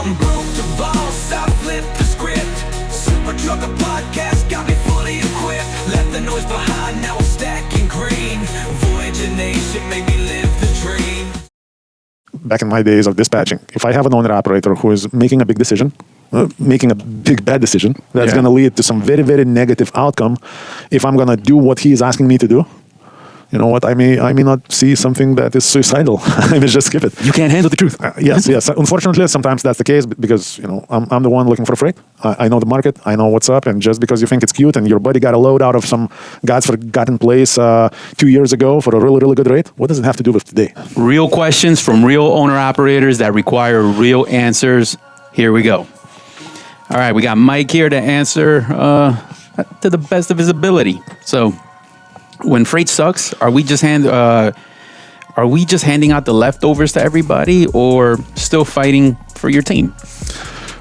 I'm broke the boss, I flipped the script. Super Trucker Podcast got me fully equipped. Left the noise behind, now I'm stacking green. Voyager Nation made me live the dream. Back in my days of dispatching, if I have an owner-operator who is making a big decision, making a big bad decision, that's going to lead to some very, very negative outcome. If I'm going to do what he is asking me to do, you know what, I may not see something that is suicidal. I may just skip it. You can't handle the truth. Yes. Unfortunately, sometimes that's the case because, you know, I'm the one looking for freight. I know the market. I know what's up. And just because you think it's cute and your buddy got a load out of some God's forgotten place 2 years ago for a really, really good rate, what does it have to do with today? Real questions from real owner-operators that require real answers. Here we go. All right, we got Mike here to answer to the best of his ability. So, when freight sucks, are we just handing out the leftovers to everybody, or still fighting for your team?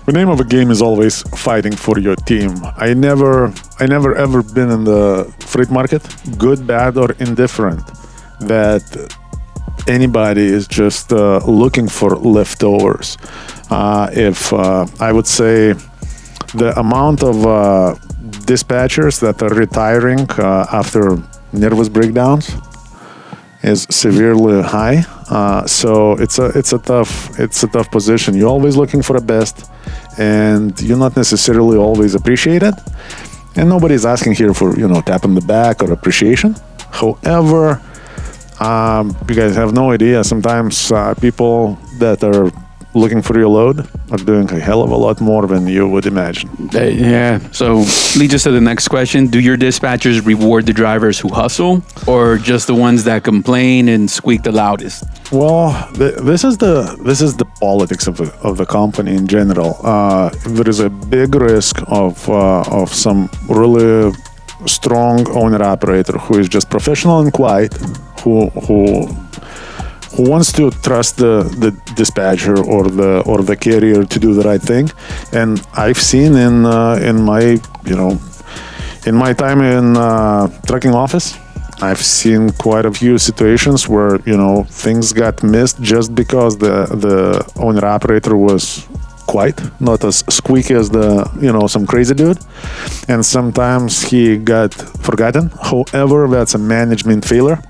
The name of a game is always fighting for your team. I never ever been in the freight market, good, bad, or indifferent, that anybody is just looking for leftovers. If I would say the amount of dispatchers that are retiring after nervous breakdowns is severely high. So it's a tough position. You're always looking for the best, and you're not necessarily always appreciated. And nobody's asking here for, you know, tap on the back or appreciation. However, you guys have no idea. Sometimes people that are looking for your load are doing a hell of a lot more than you would imagine. Yeah. So leads us to the next question. Do your dispatchers reward the drivers who hustle, or just the ones that complain and squeak the loudest? Well, this is the politics of the company in general. There is a big risk of some really strong owner operator who is just professional and quiet, who wants to trust the dispatcher or the carrier to do the right thing. And I've seen in my time in trucking office, I've seen quite a few situations where, you know, things got missed just because the owner operator was quiet, not as squeaky as some crazy dude, and sometimes he got forgotten. However, that's a management failure.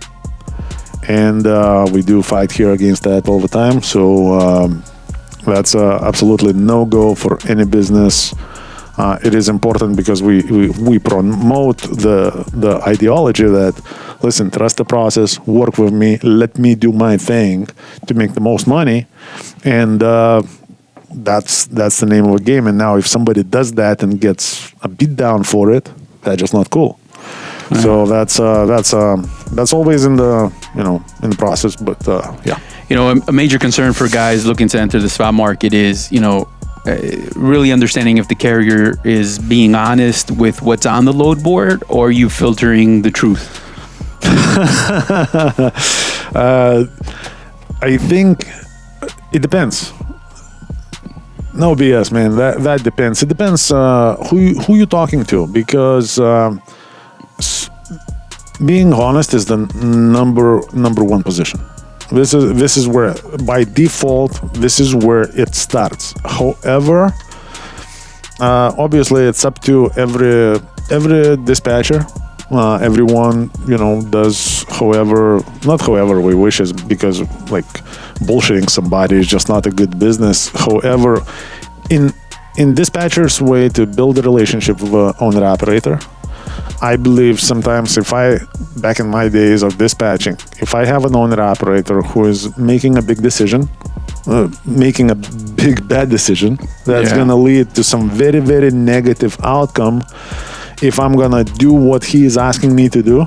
And we do fight here against that all the time. So that's absolutely no-go for any business. It is important because we promote the ideology that, listen, trust the process, work with me, let me do my thing to make the most money. And that's the name of the game. And now if somebody does that and gets a beat down for it, that's just not cool. So that's always in the process, but yeah. You know, a major concern for guys looking to enter the spot market is, you know, really understanding if the carrier is being honest with what's on the load board, or are you filtering the truth? I think it depends. No BS, man. That depends. It depends who you're talking to, because being honest is the number one position. This is where, by default, this is where it starts. However, obviously, it's up to every dispatcher. Everyone, does not however we wishes, because like bullshitting somebody is just not a good business. However, in dispatcher's way to build a relationship with an owner operator, I believe sometimes back in my days of dispatching, if I have an owner operator who is making a big decision, making a big bad decision, that's going to lead to some very, very negative outcome. If I'm going to do what he is asking me to do,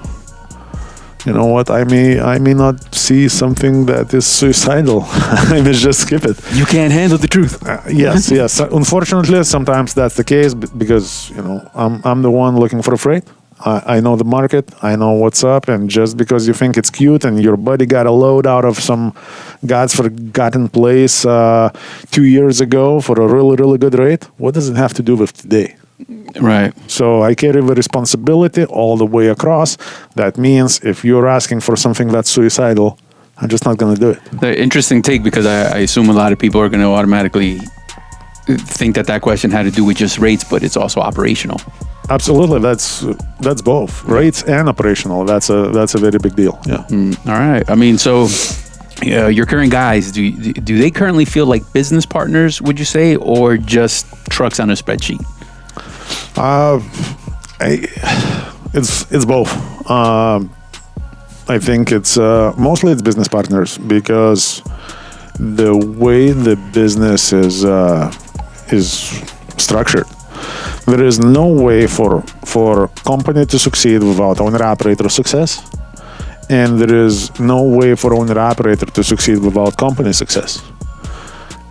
you know what, I may not see something that is suicidal. I may just skip it. You can't handle the truth. Yes. Unfortunately, sometimes that's the case because, I'm the one looking for a freight. I know the market. I know what's up. And just because you think it's cute and your buddy got a load out of some God's forgotten place 2 years ago for a really, really good rate, what does it have to do with today? Right. So I carry the responsibility all the way across. That means if you're asking for something that's suicidal, I'm just not going to do it. The interesting take, because I assume a lot of people are going to automatically think that question had to do with just rates, but it's also operational. Absolutely, that's both rates and operational. That's a very big deal. Yeah. All right. I mean, so your current guys, do they currently feel like business partners? Would you say, or just trucks on a spreadsheet? It's both. I think it's mostly it's business partners, because the way the business is structured, there is no way for company to succeed without owner-operator success, and there is no way for owner-operator to succeed without company success.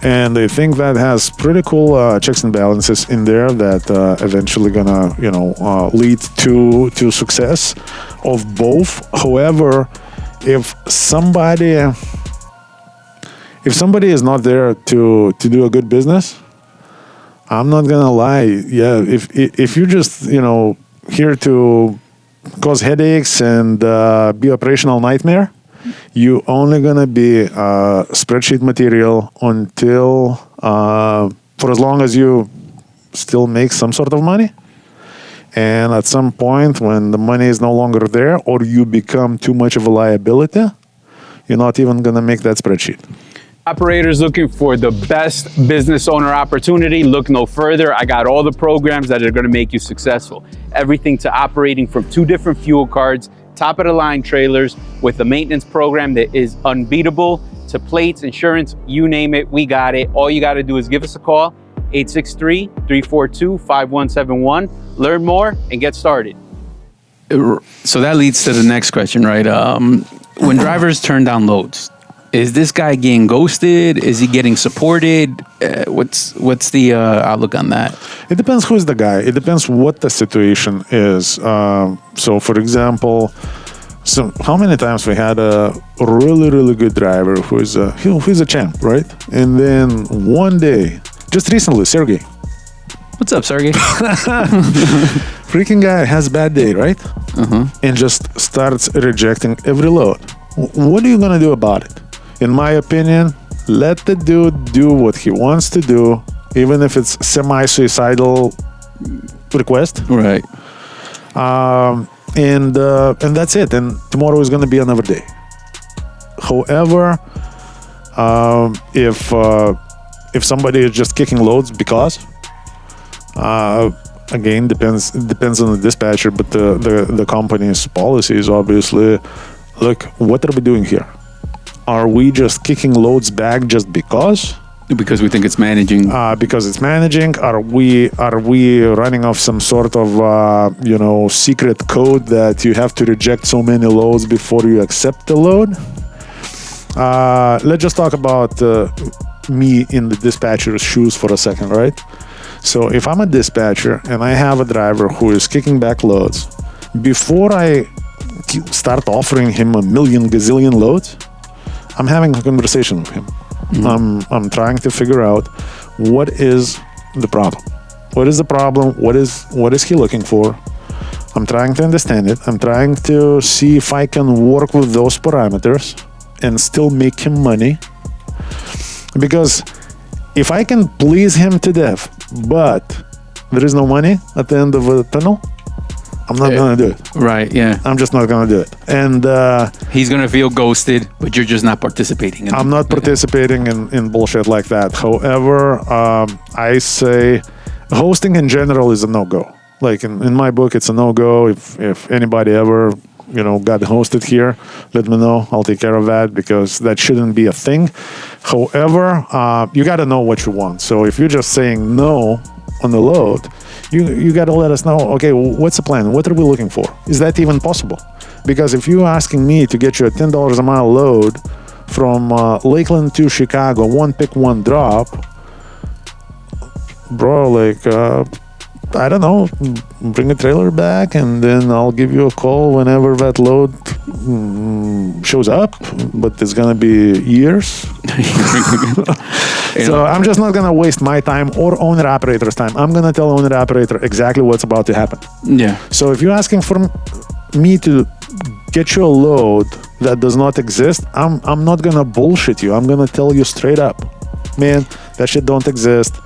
And I think that has pretty cool checks and balances in there that eventually gonna lead to success of both. However, if somebody is not there to do a good business, I'm not gonna lie. Yeah, if you're just here to cause headaches and be operational nightmare, you only gonna be spreadsheet material until for as long as you still make some sort of money. And at some point when the money is no longer there, or you become too much of a liability, you're not even gonna make that spreadsheet. Operators looking for the best business owner opportunity, look no further. I got all the programs that are going to make you successful. Everything to operating from 2 different fuel cards, top of the line trailers with a maintenance program that is unbeatable, to plates, insurance, you name it, we got it. All you got to do is give us a call, 863-342-5171. Learn more and get started. So that leads to the next question, right? When drivers turn down loads, is this guy getting ghosted? Is he getting supported? What's the outlook on that? It depends who's the guy. It depends what the situation is. So, for example, how many times we had a really, really good driver who's a champ, right? And then one day, just recently, Sergey. What's up, Sergey? Freaking guy has a bad day, right? And just starts rejecting every load. What are you going to do about it? In my opinion, let the dude do what he wants to do, even if it's semi-suicidal request. Right. And that's it. And tomorrow is going to be another day. However, if somebody is just kicking loads because, again, depends on the dispatcher, but the company's policy is obviously, look, what are we doing here? Are we just kicking loads back just because? Because we think it's managing. Because it's managing. Are we running off some sort of secret code that you have to reject so many loads before you accept the load? Let's just talk about me in the dispatcher's shoes for a second, right? So if I'm a dispatcher and I have a driver who is kicking back loads, before I start offering him a million gazillion loads, I'm having a conversation with him. I'm trying to figure out what is the problem. What is the problem? What is he looking for? I'm trying to understand it. I'm trying to see if I can work with those parameters and still make him money. Because if I can please him to death, but there is no money at the end of the tunnel, I'm not going to do it. Right, yeah. I'm just not going to do it. And he's going to feel ghosted, but you're just not participating in it. I'm not participating in bullshit like that. However, I say hosting in general is a no-go. Like in my book, it's a no-go. If anybody ever got hosted here, let me know. I'll take care of that, because that shouldn't be a thing. However, you got to know what you want. So if you're just saying no on the load, you got to let us know, okay, what's the plan? What are we looking for? Is that even possible? Because if you're asking me to get you a $10 a mile load from Lakeland to Chicago, one pick, one drop, bro, like, I don't know, bring a trailer back and then I'll give you a call whenever that load shows up, but it's gonna be years. So I'm just not gonna waste my time or owner-operator's time. I'm gonna tell owner-operator exactly what's about to happen. Yeah. So if you're asking for me to get you a load that does not exist, I'm not gonna bullshit you. I'm gonna tell you straight up, man, that shit don't exist.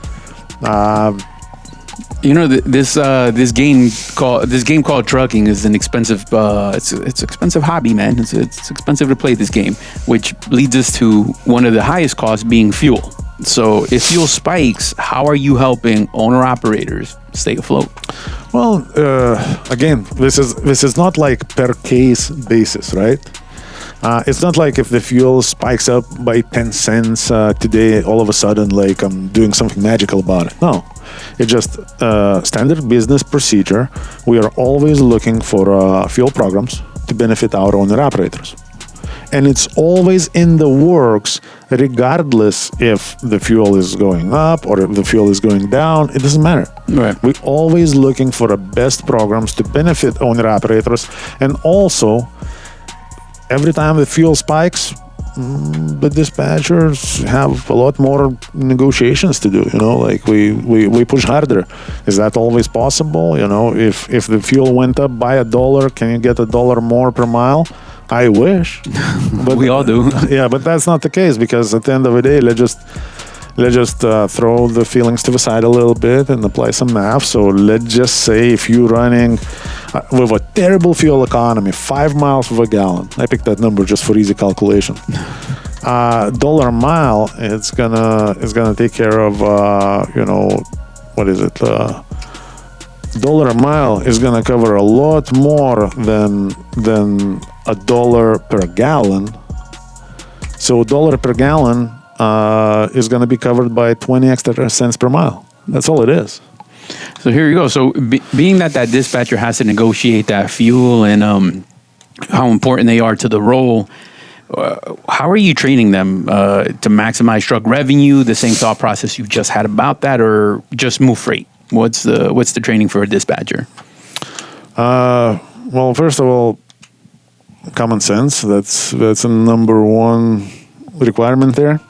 This game called trucking is an expensive. It's expensive hobby, man. It's expensive to play this game, which leads us to one of the highest costs being fuel. So if fuel spikes, how are you helping owner operators stay afloat? Well, again, this is not like per case basis, right? It's not like if the fuel spikes up by 10 cents today, all of a sudden, like I'm doing something magical about it. No, it's just standard business procedure. We are always looking for fuel programs to benefit our owner operators. And it's always in the works, regardless if the fuel is going up or if the fuel is going down. It doesn't matter. Right. We're always looking for the best programs to benefit owner operators. And also, every time the fuel spikes, the dispatchers have a lot more negotiations to do. Like we push harder. Is that always possible? If the fuel went up by $1, can you get $1 more per mile? I wish, but We all do. Yeah, but that's not the case, because at the end of the day, let's just throw the feelings to the side a little bit and apply some math. So let's just say if you're running with a terrible fuel economy, 5 miles per gallon. I picked that number just for easy calculation. $1 a mile, it's gonna take care of what is it? $1 a mile is gonna cover a lot more than $1 per gallon. So $1 per gallon is going to be covered by 20 extra cents per mile. That's all it is. So here you go. So being that dispatcher has to negotiate that fuel and how important they are to the role, how are you training them to maximize truck revenue? The same thought process you just had about that, or just move freight? What's the training for a dispatcher? Well, first of all, common sense. That's a number one requirement there.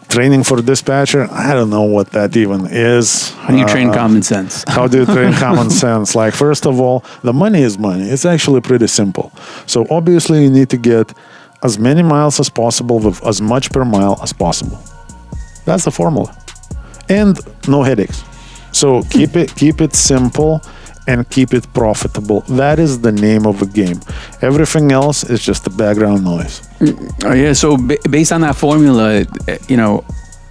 Training for dispatcher, I don't know what that even is. How do you train common sense? How do you train common sense? Like, first of all, the money is money. It's actually pretty simple. So obviously you need to get as many miles as possible with as much per mile as possible. That's the formula. And no headaches. So keep it simple and keep it profitable. That is the name of the game. Everything else is just the background noise. Oh, yeah. So based on that formula,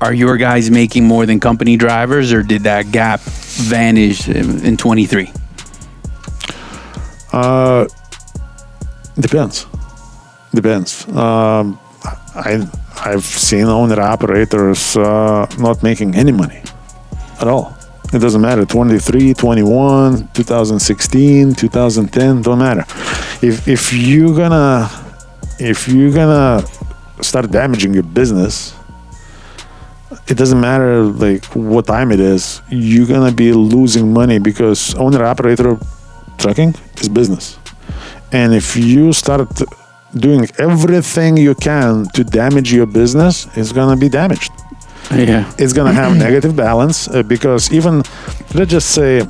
are your guys making more than company drivers, or did that gap vanish in 23? Depends. I've seen owner operators not making any money at all. It doesn't matter, 23, 21, 2016, 2010, don't matter. If you're gonna start damaging your business, it doesn't matter like what time it is, you're gonna be losing money, because owner-operator trucking is business. And if you start doing everything you can to damage your business, it's gonna be damaged. Yeah. It's going to have negative balance because even, let's just say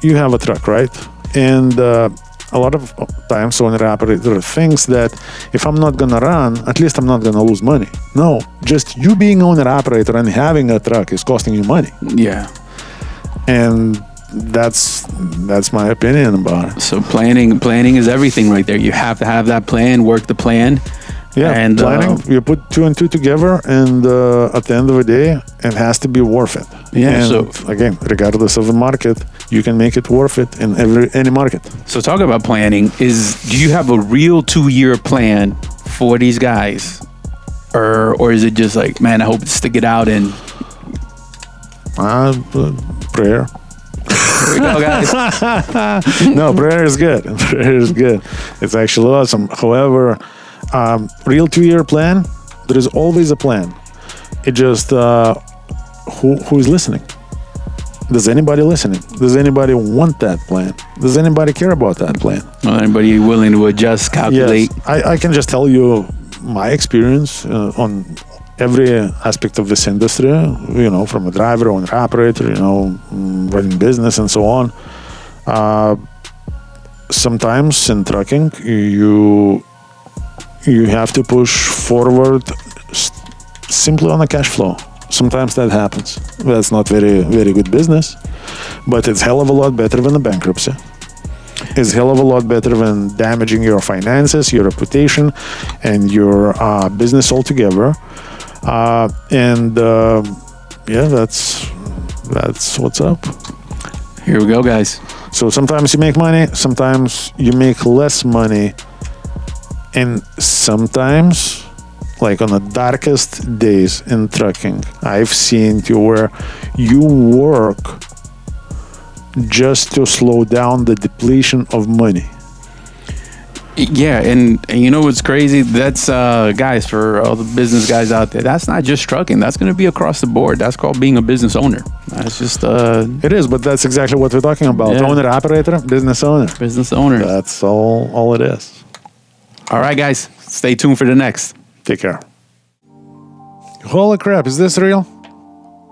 you have a truck, right? And a lot of times owner operator thinks that if I'm not going to run, at least I'm not going to lose money. No, just you being owner operator and having a truck is costing you money. Yeah. And that's my opinion about it. So planning is everything right there. You have to have that plan, work the plan. Yeah, and planning, you put 2 and 2 together, and at the end of the day, it has to be worth it. Yeah, and so again, regardless of the market, you can make it worth it in any market. So talking about planning, do you have a real 2-year plan for these guys? Or is it just like, man, I hope to stick it out and... Prayer. Here we go, guys. No, prayer is good. Prayer is good. It's actually awesome. However... real 2-year plan, there is always a plan. It just who is listening? Does anybody listening? Does anybody want that plan? Does anybody care about that plan? Anybody willing to adjust, calculate? Yes, I can just tell you my experience on every aspect of this industry, from a driver, owner operator, running business and so on. Sometimes in trucking, you have to push forward simply on a cash flow. Sometimes that happens. That's not very, very good business, but it's hell of a lot better than a bankruptcy. It's hell of a lot better than damaging your finances, your reputation, and your business altogether. Yeah, that's what's up. Here we go, guys. So sometimes you make money, sometimes you make less money, and sometimes, like on the darkest days in trucking, I've seen to where you work just to slow down the depletion of money. Yeah, and you know what's crazy? That's guys, for all the business guys out there, that's not just trucking. That's going to be across the board. That's called being a business owner. That's just It is, but that's exactly what we're talking about. Yeah. Owner, operator, business owner. business owner. That's all it is. All right, guys, stay tuned for the next. Take care. Holy crap, is this real?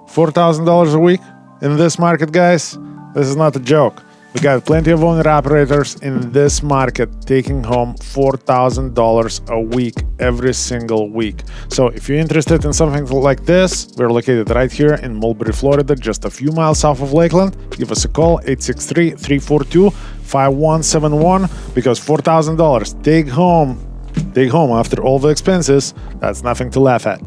$4,000 a week in this market, guys? This is not a joke. We got plenty of owner-operators in this market taking home $4,000 a week every single week. So if you're interested in something like this, we're located right here in Mulberry, Florida, just a few miles south of Lakeland. Give us a call, 863-342-5171, because $4,000 take home after all the expenses, that's nothing to laugh at.